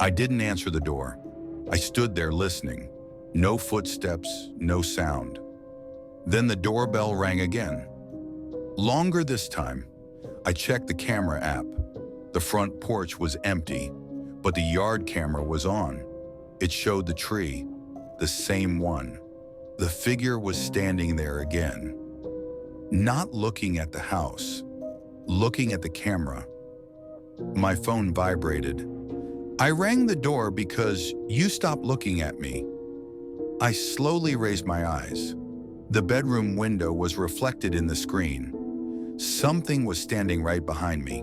I didn't answer the door. I stood there listening. No footsteps, no sound. Then the doorbell rang again. Longer this time. I checked the camera app. The front porch was empty, but the yard camera was on. It showed the tree, the same one. The figure was standing there again. Not looking at the house, looking at the camera. My phone vibrated. I rang the door because you stopped looking at me. I slowly raised my eyes. The bedroom window was reflected in the screen. Something was standing right behind me.